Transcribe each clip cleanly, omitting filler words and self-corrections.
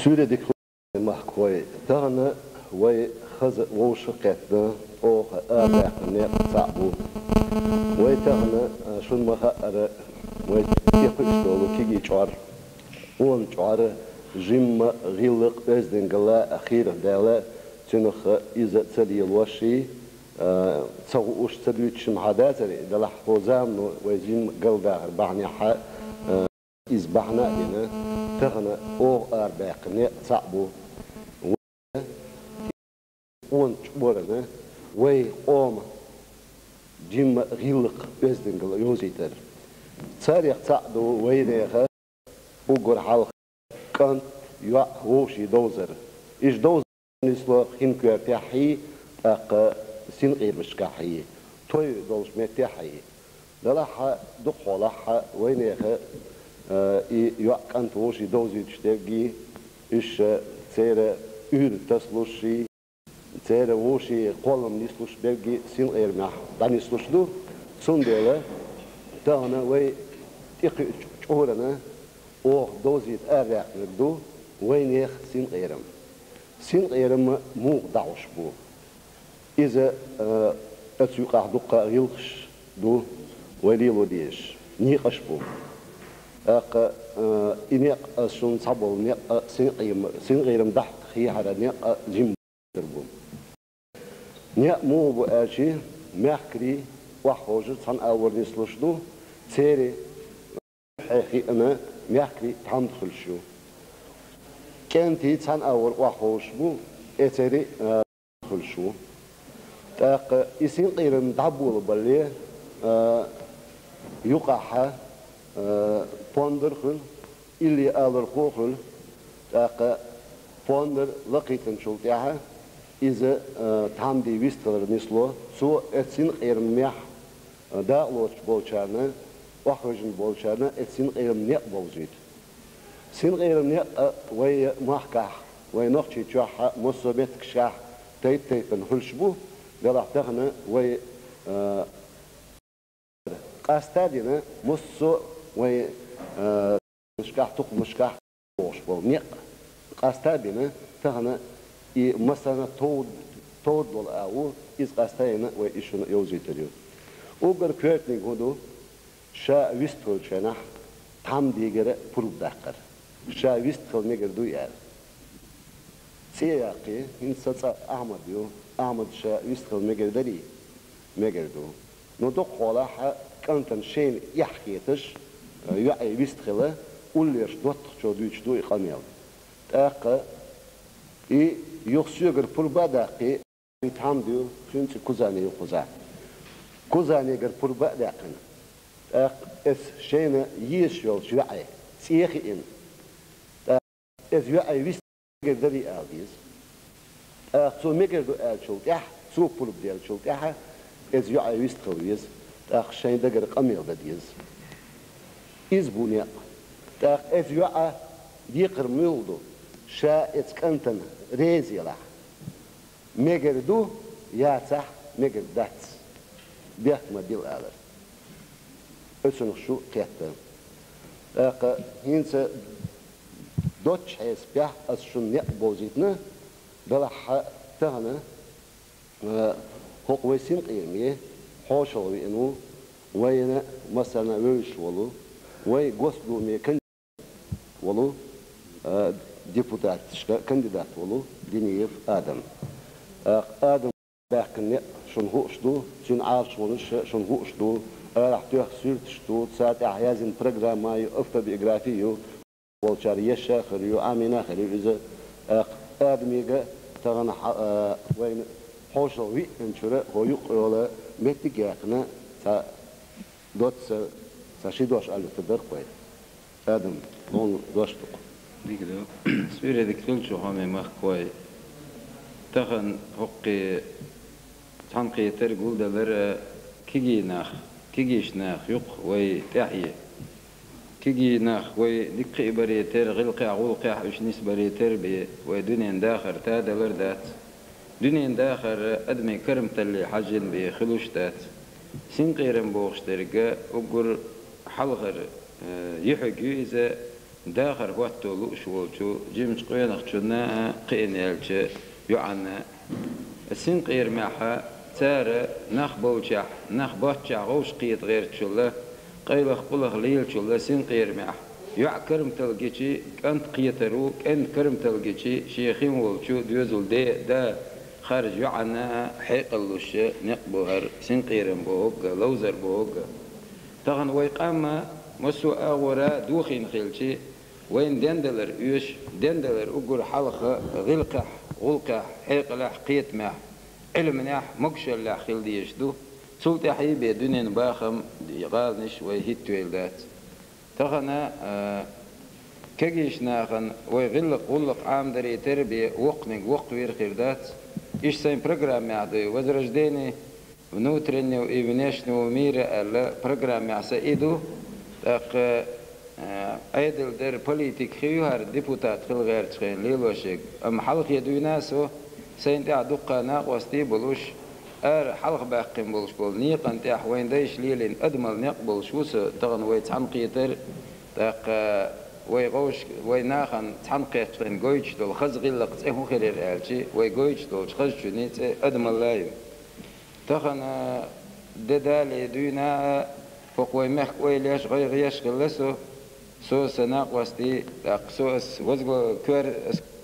سورة ديكو محكوي تانا وي خز ووش قتنا أو أبع نيق صعبو وي تانا شون مخاطر وي تيقش دولو كيجي شعر وان شعر جيم غيلق أزدنجلا أخيرا دالا تنخ إذا تسلي الوشي تسووش تلويتش محادثة دلح خوزام ويزيم قلدا بعني حق إزبحنا لنا تغنى أو أربع قناة صعبو وان شبورنا وي قوم جيم غيلق أزدنجلا يوزيتر تاريخ صعدو وينيخا وقر حلق كانت يوع ووشي دوزر إيش دوزر نسلو خينكو بيحي أق سين غير مشكاحي توي دوش متاحي دلها دخولها وينيخا يوع كانت ووشي دوزي تشتغي إيش تيرا تسلوشي تيرا ووشي قولم نسلوش بيجي سين غير مح داني سلوشلو سندلا تانا وي تيقي شهورنا أو دوزيت أريح نردو وين يخ سين غيرم سين غيرم مو دعوش بو إذا أتسوق دقة غيلخش دو وليلو ديش نيقش بو أق إنيق أشون صبوا نيق سين غيرم ضحك خي على نيق جيم دربو نيق مو بو أشي محكري وحوجر صن أول نسلوش دو تيري حقيقي أنا محكري تندخل شو كانتي تان أول وحوش بو إتري تدخل شو تاق يسين غيرم دعبول باللي يقع بوندر خل اللي آلر خوخل تاق بوندر لقيتن شلتها إذا تامدي ويستر نسلو سو إتسين غيرم مح دا لوش بولشانا وخرجن بولشانا إتسين غيرم نيق بولزيد سين غيرم نيق وي محكح وي نقشي تشوحها مصوبت كشاح تيتن هلشبو دلح تغنى وي قاستادنا مصو وي مشكاح تق مشكاح وشبو نيق قاستادنا تغنى مثلا تود والأو إز قاستادنا وي إيشون يوزيتريو وقر كويتني هدو شا ويستول شنح تام ديجر بروب داقر شا ويستول نيجر دو يال سياقي إن ستا أحمد يو أحمد شا ويستول نيجر دري نيجر دو ندق خلاها كانتن شين يحكيتش يعي ويستخله وليش دوت شو دوتش دو يقاميل تاق يخسيجر بروب داقي تام ديو شنت كوزاني يخوزا كوزاني جر بروب داقنا اس شينا يشول شوعي سيخي إن اس يوعي ويست دري آلديز سو ميجر دو آل شولتيح سو بولب ديال شولتيح اس يوعي ويست خويز شين دقر قميل بديز إز بونيا اس يوعي ديقر ميلدو شا اتكنتن ريزي لح ميجر دو ياتح ميجر داتس بيحكم بيل آلر أسنخ شو كهتا هينسا دوتش حيث بيح أسشن يقبوزيتنا بلح تهنا هو ويسين قيمية حوشو بإنو وينا مثلا ويش ولو وي قصدو ميكن ولو ديبوتات كانديدات ولو دينيف آدم آدم باقن شن هو اشدو شن عارش ونش شن هو اشدو راح تحصل تشتوت ساعات أحيانا برنامج ما يقف بإجرافيه والشارية خليه آمنة خليه إذا آدمي جا تغنى وين حوشوي إنشراء هو يقول متجاهنا تا دوت ساشيدوش على تدرك وين آدم لون دوشتق ديكدو سبيرة دكتور شو هم مخكوي تغن هقي تنقي ترجول دبر كيجي ناخ كيجيش ناخ يق وي تحية كيجي ناخ وي دقي بريتر غلقي عقولقي وش نس بريتر بي ودنيا داخر تادا وردات دنيا داخر أدمي كرم تلي حجن بخلوش تات سين قيرم بوخش ترجع وقر حلغر يحكي إذا داخل وقت لوش وشو جيمش قينخ شنا قينيلش يعنا السن قير معها تارة نخ بوجع نخ بوجع غوش قيد غير تشوله قيلخ بلخ ليل تشوله سن قير معه يعكرم تلقيتي أنت قيترو أنت كرم تلقيتي شيخين وشو ديوزل دا خارج يعنا حيق اللوش نقبوهر سن قيرم بوهوك لوزر بوهوك تغن ويقام مسو أغورا دوخين خيلتي وين دندلر يوش دندلر أقول حلقة غلقح حيق لح قيت معه علم ناح مكشل لا خيل ديشدو سلطة حيبي دونين باخم غالنش ويهيت تويلدات تغنى كجيش ناخن ويغلق عام دري تربية وقت ويرخيردات إيش سين برنامج معدي وزرجديني ونوترني وإيفنشني وميرة ألا برنامج مع سيدو تق أيدل در بوليتيك خيوهر ديبوتات خل غير تخين ليلوشيك أم حلق يدوي ناسو سين تاع دقة ناقوستي بلوش حلق باقين بلوش بول نيقن تاع وين دايش ليلين أدمل نقبل شوس تغن ويتحنقيتر تاق ويغوش ويناخن تحنقيت فين جويتش دول خزغي لقت إيه خير الألشي ويجويتش دول خزش نيت أدمل لايو تغن ددالي دوينا فوق ويمخ ويليش غير يشغلسو سو سناقوستي تاق سوس وزغو كور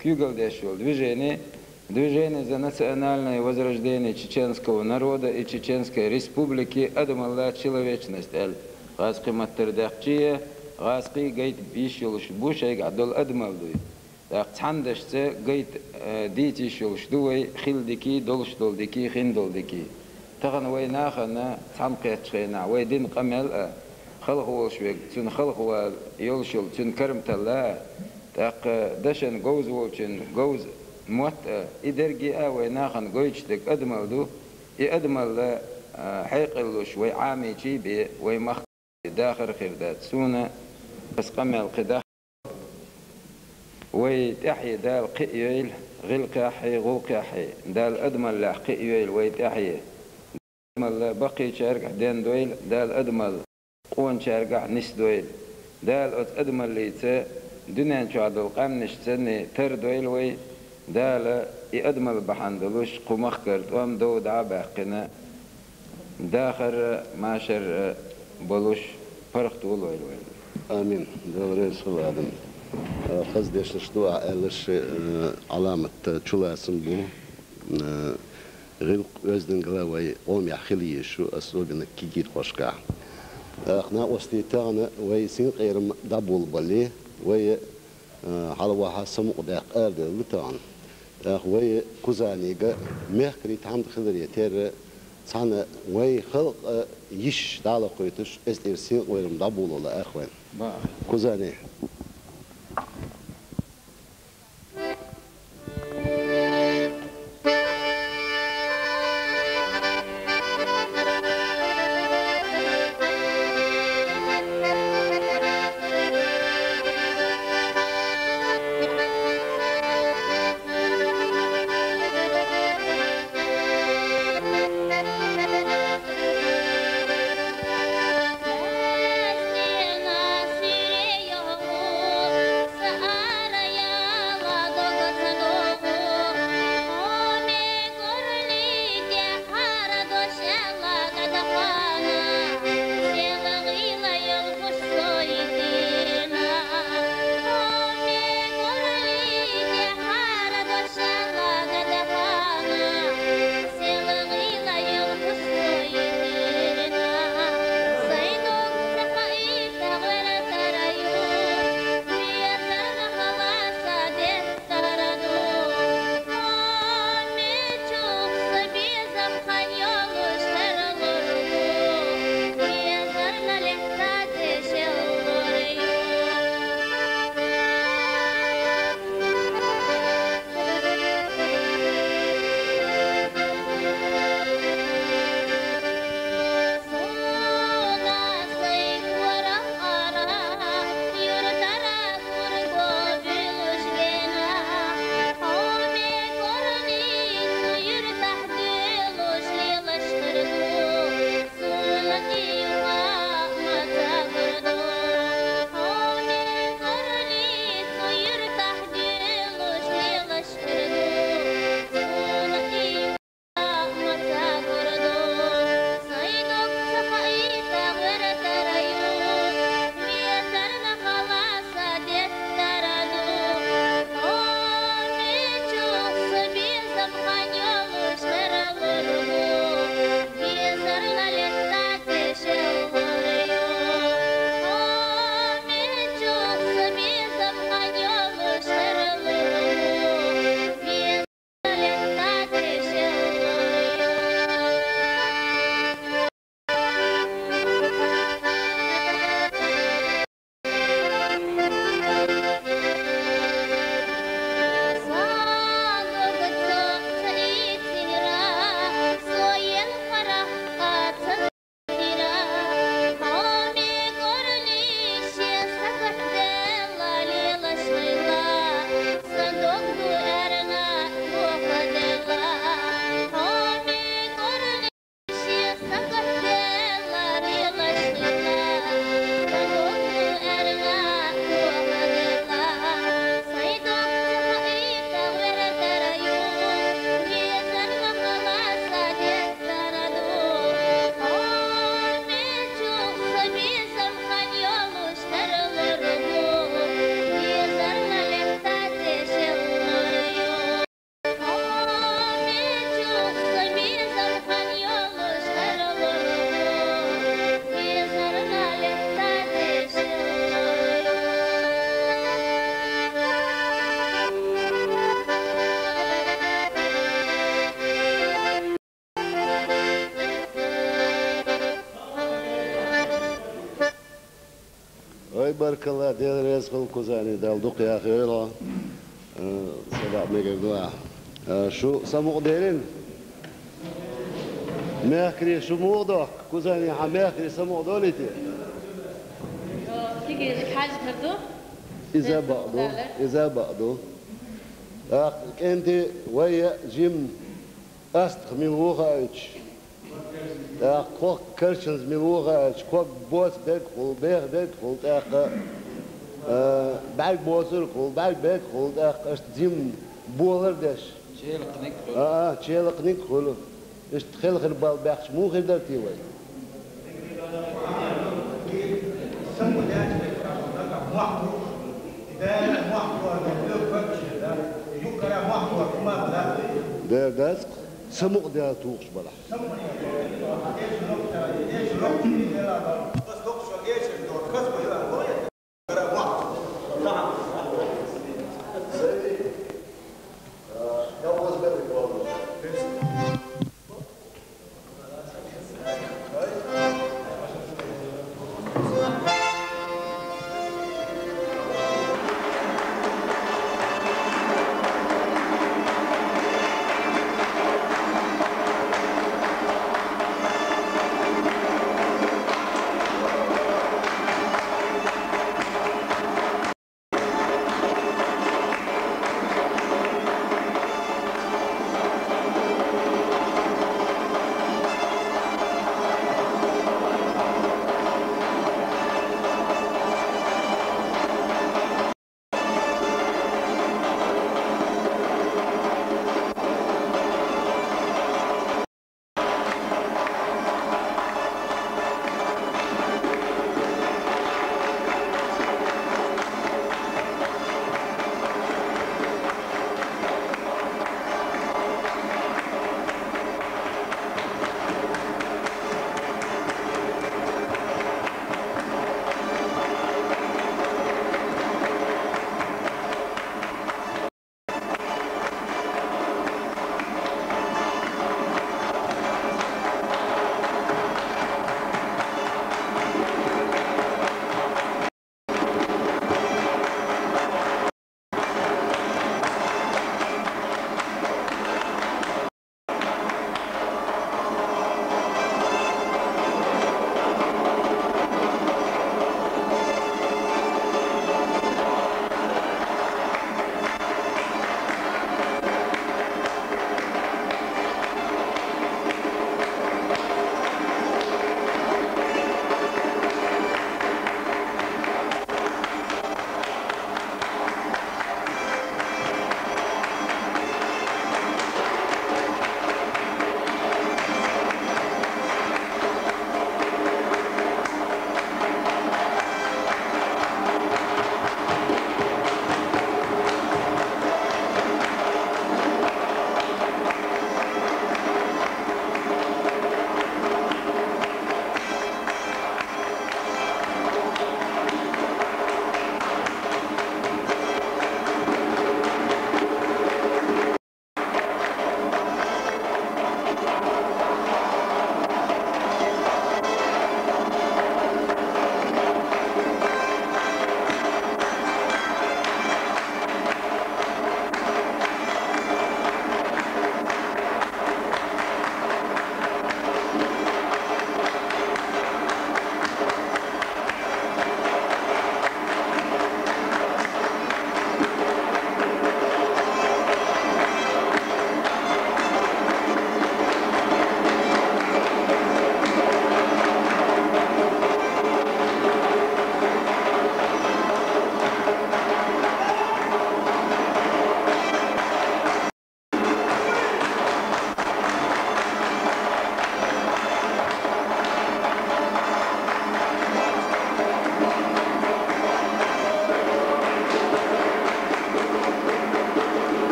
كيوغل ديشول Движение за национальное возрождение чеченского народа и Чеченской республики адамалла человечность. Газки маттердахчия, газки гайт бишулш бушайг адол адмалдуй. Так цандашце гайт дити шулш дуй хилдики долшдолдики хиндолдики. Таган вайнахана цанкетчена вайдин камел خلقوا شوي تون خلقوا يلشل تون كرمتلا так دشن جوز وچن جوز موت إدرجي ويناخن جويشتك أدملدو أدمل حيقلو شوي عامي جيبي ويمخ داخل خردات سونا بس قمل قداخ ويتحي دال قيل غلقاحي غلقاحي دال أدمل لا قيل ويتحي أدمل بقي شارك دين دويل دال أدمل قون شارك نس دويل دال أدمل ليتا دنيا شعدل قام نشتني تر دويل وي دال يأدمل بحندلوش قمخكرت وام دو دعا قنا داخر ماشر بلوش فرقت ولويل آمين دوري صلى آدم قصديش شتو عالش علامة تشولاسن بو غير وزن قلاوي قوم يحخلي شو أسوبنا كيكير خوشكا اخنا وستيتانا وي سين قيرم دابول بالي وي حلوة حسم قداق أرد لتان وي كوزانيجا مهكري تحمد خضري تير صانا وي خلق يش دالا قويتش استيرسين قيرم دابول ولا أخوان كوزاني بارك الله دير رزق كوزاني دال دوق يا خيرا سبع ميجا شو سمو ديرين ماكري شو موضوع كوزاني عماكري سمو دولتي تيجي حاجة هردو إذا بقدو أنت ويا جيم أستخ من وغايتش كوك كرشنز من وغايتش كوك بوس بيدخل بيدخل بعد بوسر خل بعد بيدخل أشت جيم بولر داش شيلق نكخل شيلق نكخل إشت خل خل بالباخش مو خل درتي وي ده داسك سمق ده توقش بلا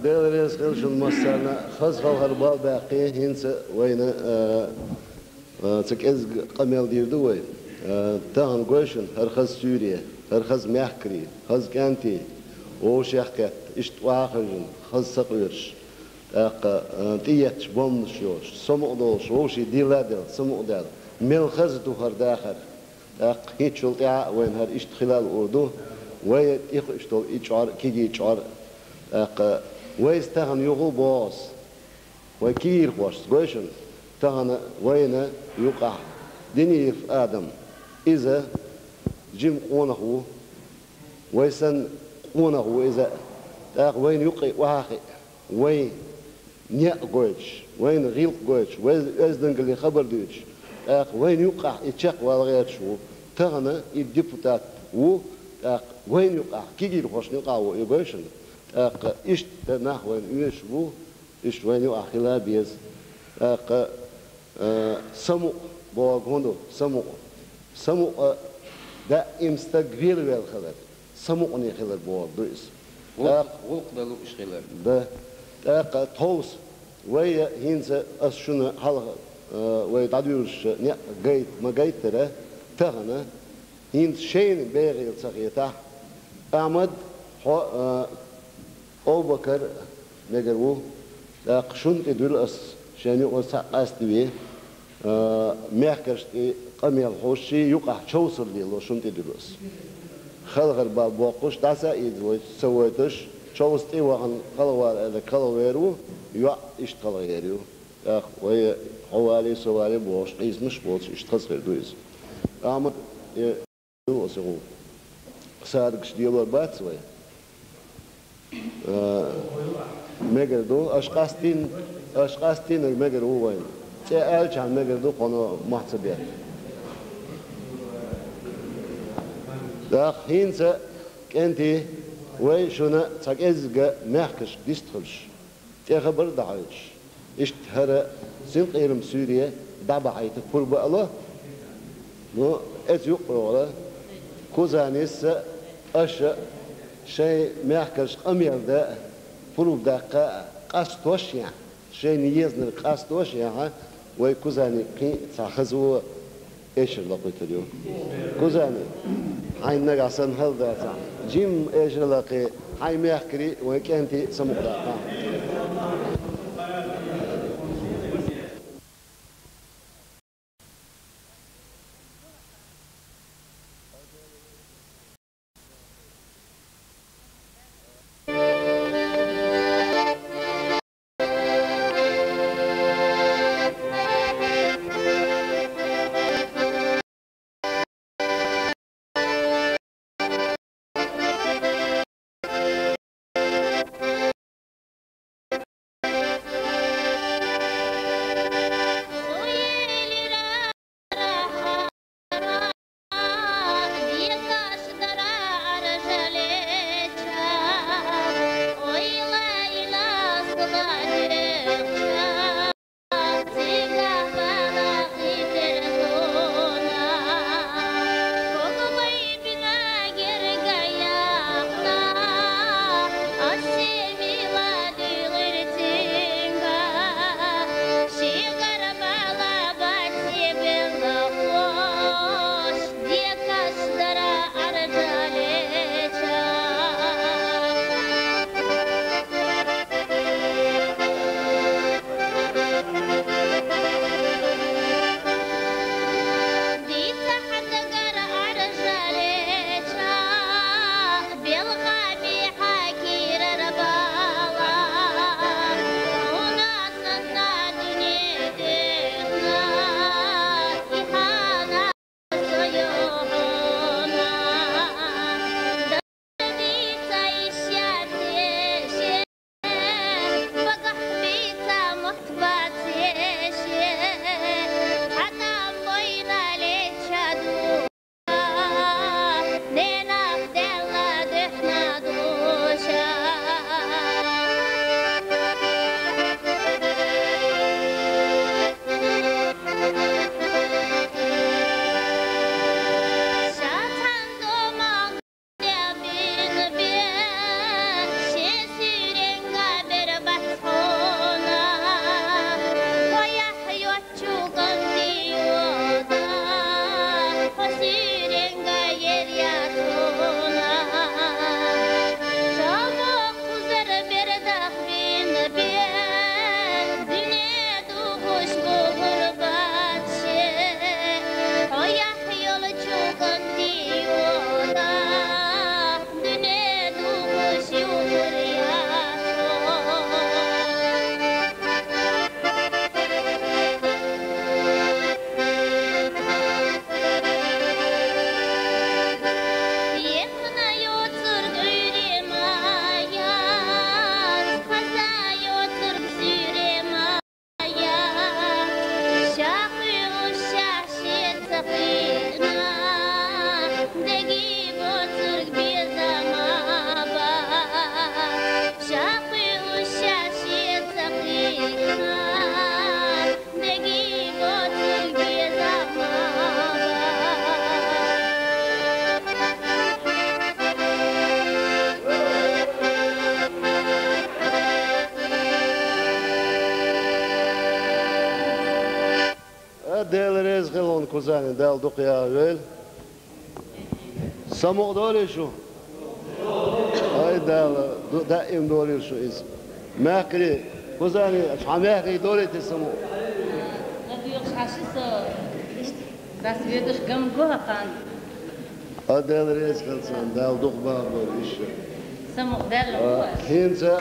دير ريس خلش المسانا خز خالبال باقي هنس وين تك قميل دير دوي تاهن قوشن هرخز سوريا هرخز محكري خز كانتي وشيخكت اشت واخرجن خز سقيرش تيتش بومشوش سمقدوش وشي ديلادل سمقدل مل خز دوخر داخر هيك شلطع وين هر اشت خلال اردو وين اشتول اشعار كيجي اشعار ويس تاهن يغو بوس وكير خوش قوشن تاهن وين يقع دنيا في آدم إذا جيم قونه ويسن قونه إذا تاق وين يقع واقع وين نيا قوش وين غيل قوش وين أزدنقل خبر دوش تاق وين يقع يتشق والغير شو تاهن الديبوتات و تاق وين يقع كيجي خوش يقع ويقوشن تاق إيش تناح وين يشبو إيش وين يقع خلال بيز تاق سمو بوغوندو سمو دا امستقبل بالخلال سمو ني خلال بوغ دويس وق دلو إيش خلال دا تاق توس ويا هينز أشون حلقة ويا تعديوش نيا جيت ما جيت ترى تهنا هينز شين بيغي الصغيرة أحمد أبو بكر نجرو تاق شون تدل أس شاني وساق أستوي مهكرشتي قميل خوشي يقع شوصل لي لو شون تدرس خلغر بوقش داسا إيد سويتش شوستي وعن خلوار على خلويرو يوع إشتغل غيرو أخ وهي حوالي سوالي بوش قيس مش بوش إشتغل غير دويس أما يو أسيقو سادقش ديالو بات سوي مجردو أشخاصتين مجردو وين تأل كان مجردو قانو محسبيات داخ هينسا كنتي وي شونا تاكيزغا مخكش ديستخلش تخبر دعيش اشتهر سنق إيرم سوريا دابعيت قرب الله نو اتيوقرا كوزانيس اش شيء مخكش قميل دا قرب دا قاستوش يعني شيء نيزن قاستوش يعني وي كوزاني قي تاخذوا ايش اللي قلت اليوم كوزاني هاي نقصن هذا جيم ايش اللي هاي ميحكري وكانتي سمقدا كوزاني دال دقيا غيل سمو دوري شو هاي دال دائم دوري شو إز ماكري كوزاني شاماكري دوري تسمو Natuurlijk als je zo dat je dus kan gaan. هذا رئيس خلصان دال دقبا دوري شو سمو دال هينزا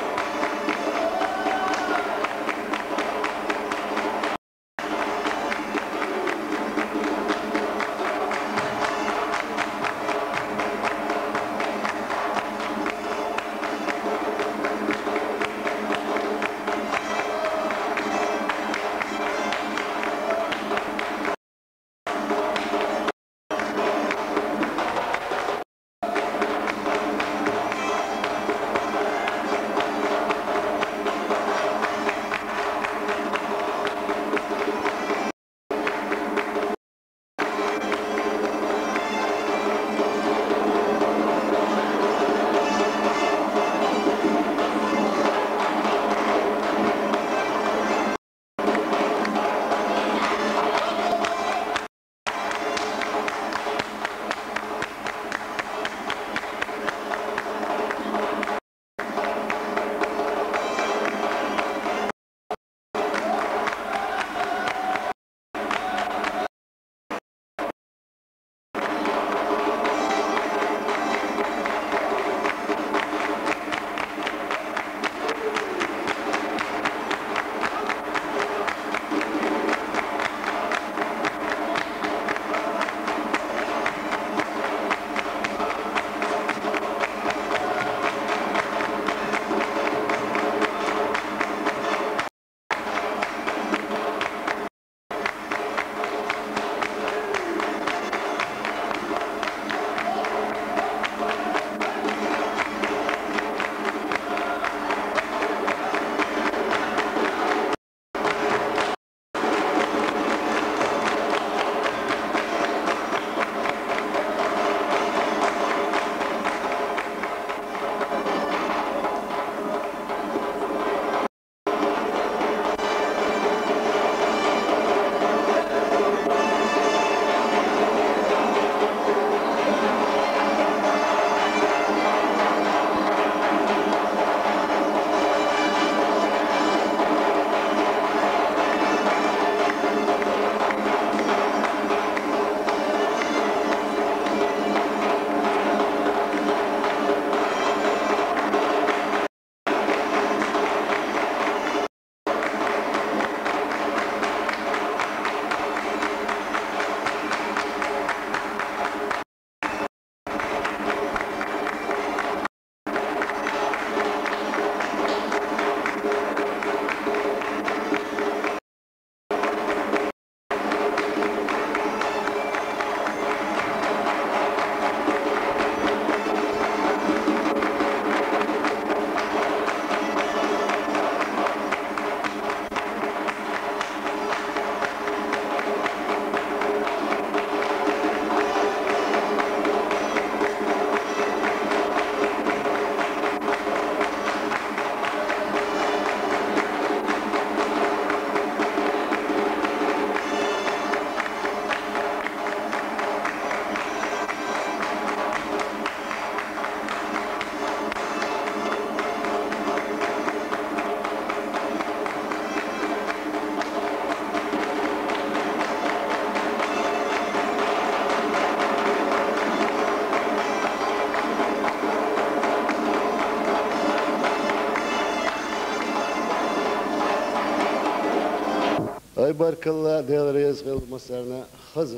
أي بارك الله ديال رئيس غير مسارنا خز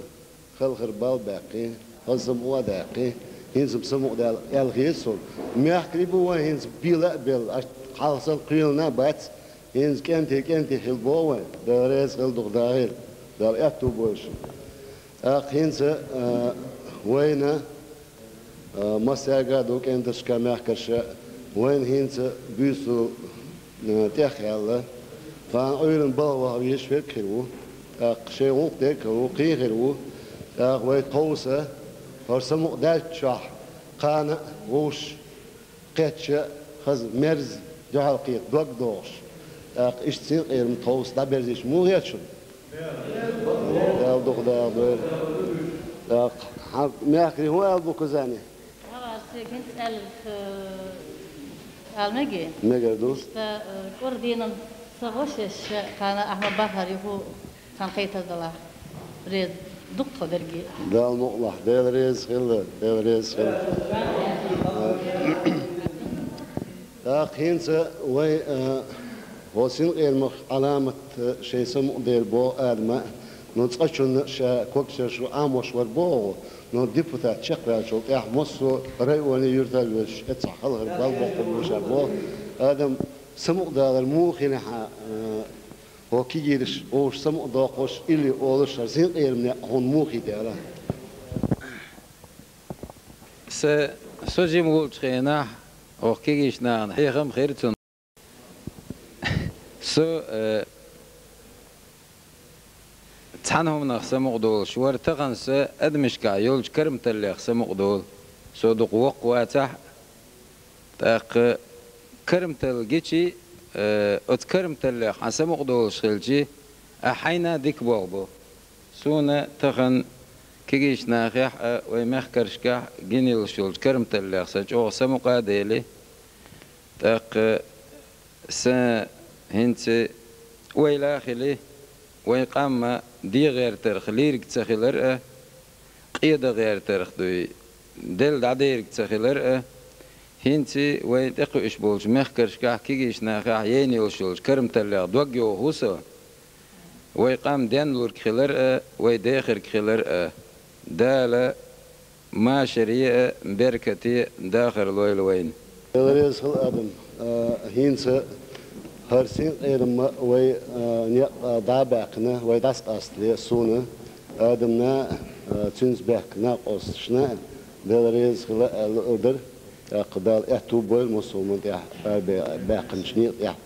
خلخر بال باقي خزم وداقي هنزم سمو ديال الغيسون ميحكريبو هنز بيلا بيل حاصل قيلنا بات هنز كنتي خلبوه ديال رئيس غير دغداغير ديال اتو بوش هنز وين مساقا دوك انتش كمحكرش وين هنز بيسو تخيل فان أيضا بالله يشفي كرو شيء كرو قيرو ويتقوسه فرسمو دالت شح قانا وش قتش خز مرز جهل قيت دوق دوش اشتين غير متقوس دبرزيش مو هيتشون دق دق دق ماكري هو أبو كوزاني هذا كنت ألف المجي مجردوس كوردينا سغوشش كان أحمد بحر يهو كان خيط الله ريد دقة درجي ده المقلح ده الريز خلا ده الريز خلا خينسا وي وسين المخ علامة شيء سمو دير بو آدم نتقشن شا كوكس شو عاموش والبو نو ديبوتات شقرا شو يا مصو ريواني يرتلوش اتصحل البال بقول شابو آدم سمو دار الموخ هنا هو كيجيرش أوش سمو داقوش إلي أولش سين إيرمنا هون موخي دارا سوجي مقول تخينا أو كيجيش نان حيخم خيرتون تحنهم نخسم قدول شوار تغنس أدمش كعيولج كرم تلي خسم قدول صدق وقواتح تاق كرم تلجيشي أتكرم تلي خسم قدول شلجي أحينا ديك بوغبو سونا تغن كيجيش ناخيح ويمخكرشكح جينيل شولج كرم تلي خسج أو خسم قاديلي تاق هنت ويلا خلي ويقام دي غير ترخ ليرك تخيلر قيادة غير ترخ دوي دل دعيرك تخيلر هنت ويتقو إيش بولش مخكرش كح كيجيش ناخح يني وشولش كرم تلق دوجيو هوسا ويقام دين لورك خيلر ويداخر خيلر دالة ما شريعة بركتي داخل لويل وين الرئيس الأدم هنت هرسين إيرما وي دابعنا وي داست أصلي سونا آدمنا تنز بحكنا قصشنا بالرئيس خلا الأردر قدال احتوبول مسلمون يح بحكنشني يح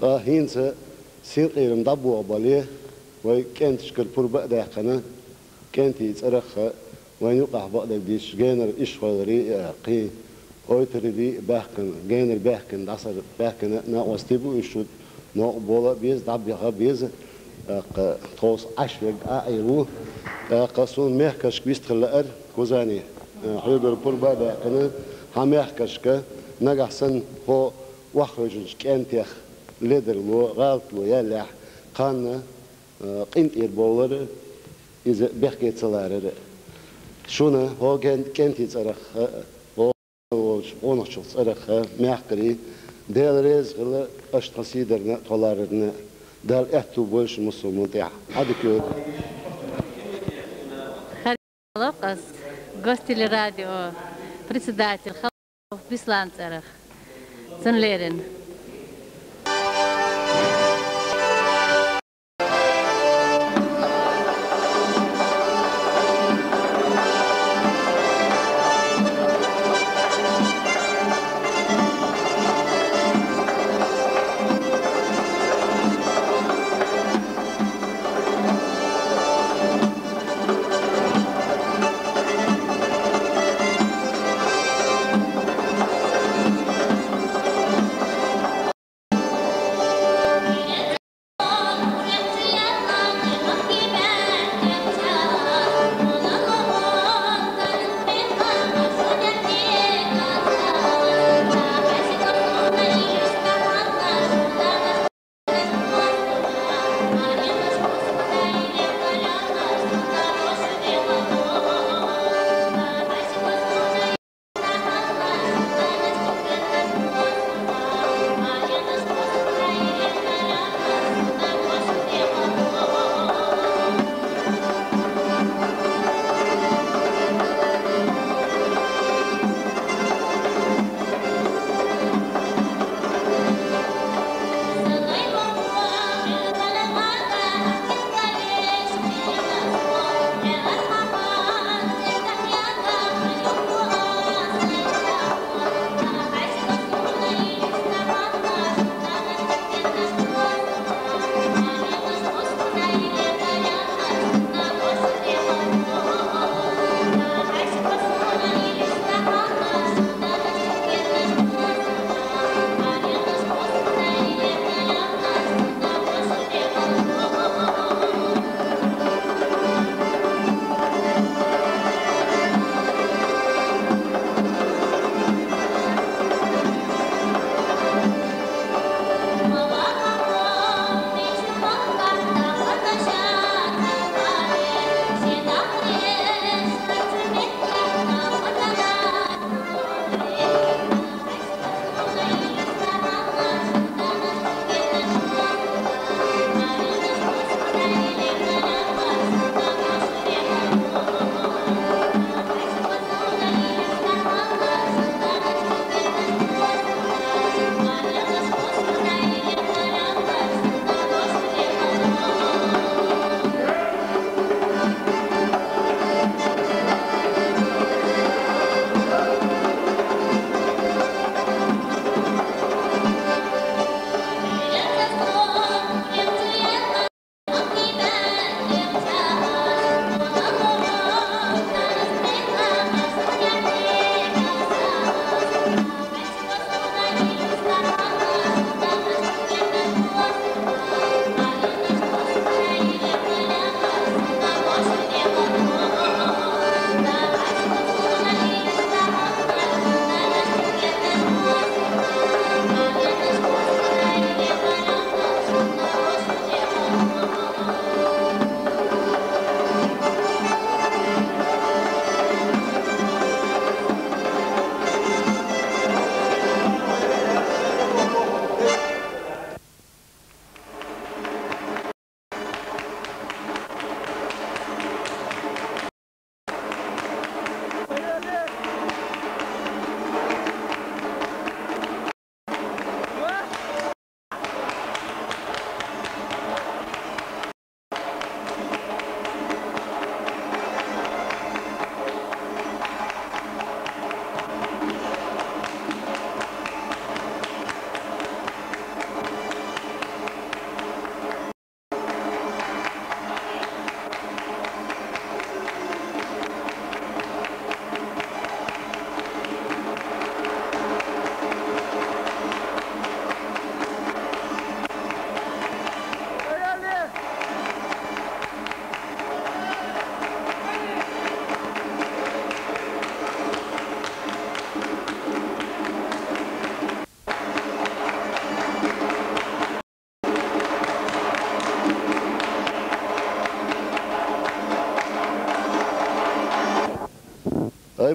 هينس سين إيرم دبوا باليه وي كنت شكل بربع دحكنا كنت يتصرخ وين يقع بعض ديش جينر إشغالري قي أوتريدي بحكن جينر بحكن دعصر بحكن ناقوستيبو يشود ناقبولا بيز دبيها بيز توس عشرة أيرو قصون مهكش بيست خلقر كوزاني حيدر بربع دحكنا هم يحكش ك نجح سن هو وخرجش كأنتيخ ليدر لو غلط لو يلح قانا قنت إيربولر إذا بحكي تصلار شونا هو كنت يتصرخ ونش صرخ محكري دال ريز غلا أشتصيدرنا طلارنا دال احتو بولش مسلمون تاع هذا كود خلاص قصتي للراديو председатель خلاص بيسلان صرخ سنليرن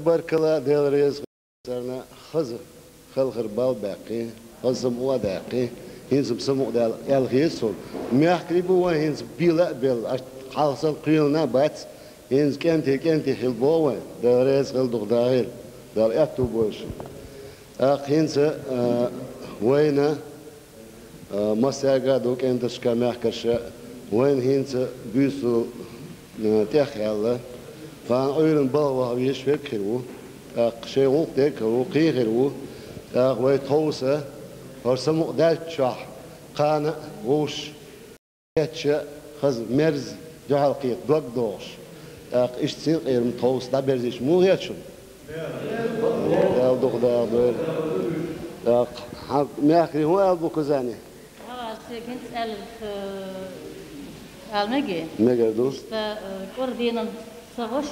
تبارك الله ديال ريز صرنا خزر خلخر بال باقي خزم وداقي هنزم سمو ديال الغيسون ميحكري بوا هنزم بيلا بيل حاصل قيلنا بات هنز كنتي خل بوا ديال ريز خل دغداغيل ديال اتو بوش هنز وين مساقا دوك انتش كمحكرش وين هنز بيسو تخيل فان أيرن بالوا ويش فكروا شيء وقتك وقيروا ويتوسع فرسمو دالت شح قانا وش يتش خز مرز جهال قيت دوك دوش اشتين غير متوس دا برزيش مو يتشم دوك دا ما أخري هو أبو كزاني هذا كنت ألف المجي مجردو كوردينا سووش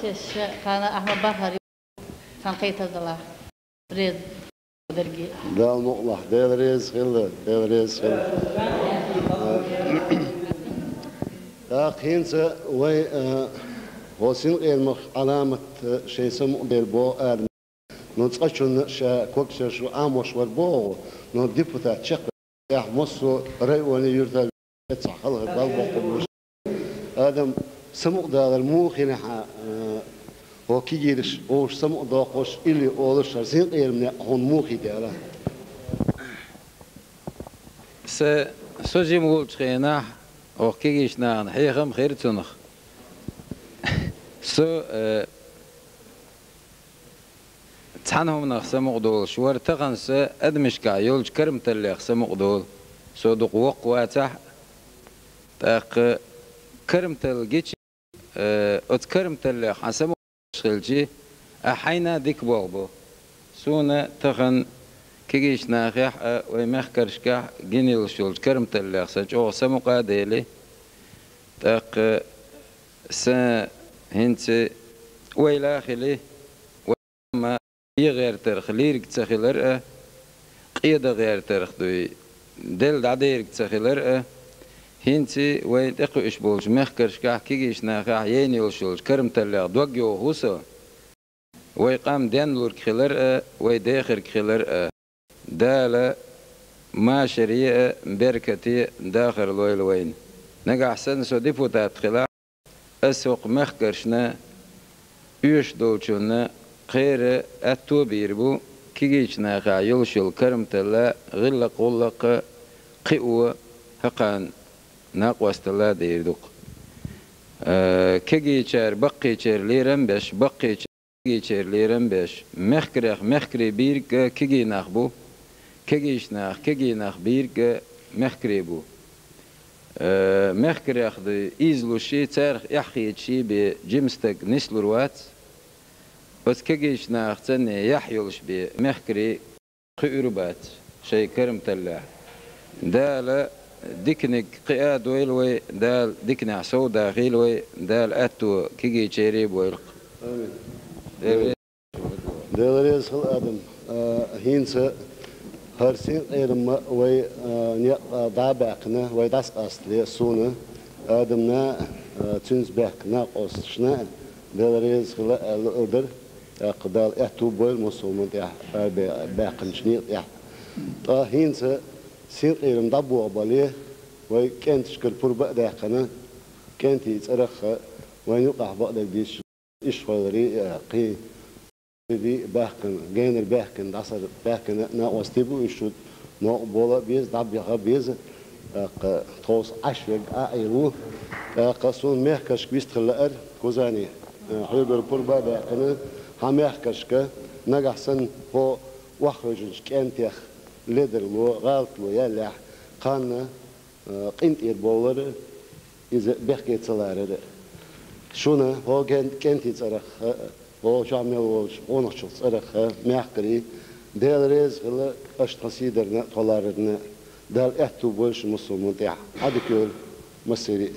كان أحمد بحري كان قيت الله ريد درجي دال مقلح دال ريز خلا دال ريز خلا هينس وي وسين غير علامة شيء سمو ديال بو آدم نتقشن شا كوكشر شو آموش والبو نو ديبوتات شق يح مصو ريواني يرتال يتصحلها بالبقوش آدم سمو دال الموخين هو كيجيرش أوش سمو داقوش إلي أولش زين غير من هون موخي داله سوجي مقول تخينا أو كيجيش نان حيخم خير تنخ تحنهم نخ سمو دول شوار تغنس أدمش كعيولج كرم تلي سمو دول دق وق واتح تاق كرم تلجيش أتكرم تلي حسمو خلجي أحينا ديك بوغبو سونا تخن كيجيش ناخيح ويمخكرش كاح جينيل شولج كرم تلي خسج أو سمو قاديلي تاق سا هنت ويلا خلي وما يغير ترخ ليرك تخيلر قيادة غير ترخ دوي دل دعديرك تخيلر هنتي وين تقو إشبولج مخكرش كاح كيجيش ناخيح ينيل شولج كرم تلي دوغيو هوسو ويقام دانلور كخيلر ويداخر كخيلر دالة ما شريعة بركتي داخل لويل وين نقع حسن سو ديبوتات خلا أسوق مخكرشنا يوش دولشونا خير أتو بيربو كيجيش ناخيح يلشل كرم تلي غلق غلق قئو هقان ناقوست الله ديردوق كيجيشار بقيشار ليرم باش بقيشار ليرم باش مخكري بيرك كيجي ناخبو كيجي ناخ بيرك مخكري بو مخكري أخذ إيزلو شي تارخ يحكي شي بجيمستك نسلوروات بس كيجيش ناخ تاني يحيولش بمخكري قيروبات شي كرم تلاح دالا ديكنك قياد ويلوي دال ديكنا عصو داخلوي دال أتو كيجي تشيريب ويلق آمين دال ريز خل آدم هينس هرسين غيرما وي دابعقنا وي داس أصلي سونا آدمنا تنز بحكنا قصشنا دال ريز خل الأدر قدال أتو بويل مصومن يح باقنشني يح هينس سين غيرم دابو أباليه وي كانت شكل فربا داقنا كانت يترخ وين يقع بعض الديش إيش خيري قي دي باكن جين الباكن دعصر باكن ناقص تبو يشود ناق بولا بيز دب يخا بيز توس عشوق عيرو قصون مهكش بيستخلقر كوزاني حيبر فربا داقنا هم مهكش ك نجح سن هو وخرجش كانت يخ لدر لو غلط لو يلح قانا قنت يربولر إذا بحكي تصلار شونا هو كانت يتصرخ هو جامع هو ونشل تصرخ محكري دال ريز غلا أشتصيدرنا طلارنا دال أهتو بولش مصر منتع هذا كل مسيري